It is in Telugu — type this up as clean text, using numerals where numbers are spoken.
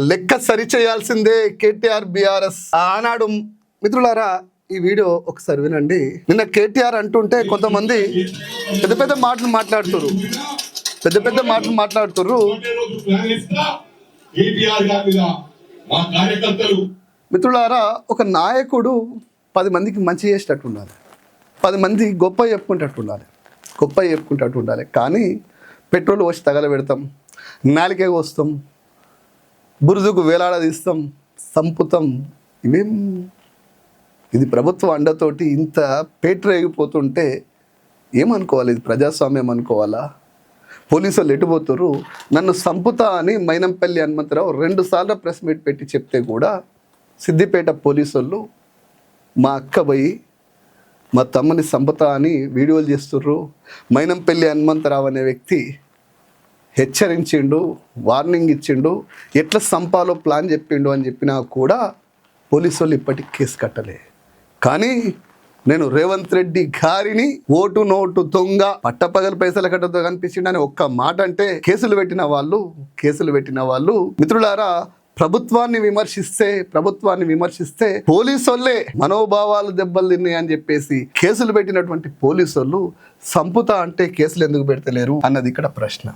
లెక్క సరిచేయాల్సిందే కేటీఆర్ బీఆర్ఎస్ ఆనాడు. మిత్రులారా, ఈ వీడియో ఒకసారి వినండి. నిన్న కేటీఆర్ అంటుంటే కొంతమంది పెద్ద పెద్ద మాటలు మాట్లాడుతుర్రు. మిత్రులారా, ఒక నాయకుడు 10 మందికి మంచి చేసేటట్టు ఉండాలి, 10 మంది గొప్ప చెప్పుకుంటట్టు ఉండాలి. కానీ పెట్రోల్ వచ్చి తగలబెడతాం, నాలికే వస్తాం, బురుదుకు వేలాడదీస్తాం, సంపుతాం. ఇది ప్రభుత్వ అండతోటి ఇంత పేటరేగిపోతుంటే ఏమనుకోవాలి? ఇది ప్రజాస్వామ్యం అనుకోవాలా? పోలీసు వాళ్ళు ఎటుపోతుర్రు? నన్ను సంపుతా అని మైనంపల్లి హనుమంతరావు 2 సార్లు ప్రెస్ మీట్ పెట్టి చెప్తే కూడా సిద్దిపేట పోలీసు వాళ్ళు మా అక్క పోయి మా తమ్మని సంపుతా అని వీడియోలు చేస్తుర్రు. మైనంపల్లి హనుమంతరావు అనే వ్యక్తి హెచ్చరించిండు, వార్నింగ్ ఇచ్చిండు, ఎట్లా సంపాలో ప్లాన్ చెప్పిండు అని చెప్పినా కూడా పోలీసు వాళ్ళు ఇప్పటికి కేసు కట్టలే. కానీ నేను రేవంత్ రెడ్డి గారిని ఓటు నోటు దొంగ, పట్టపగలు పైసలు కట్టతో కనిపించిండు అని ఒక్క మాట అంటే కేసులు పెట్టిన వాళ్ళు మిత్రులారా, ప్రభుత్వాన్ని విమర్శిస్తే పోలీసు వాళ్ళే మనోభావాలు దెబ్బలు తిన్నాయి అని చెప్పేసి కేసులు పెట్టినటువంటి పోలీసు వాళ్ళు సంపుతా అంటే కేసులు ఎందుకు పెడతలేరు అన్నది ఇక్కడ ప్రశ్న.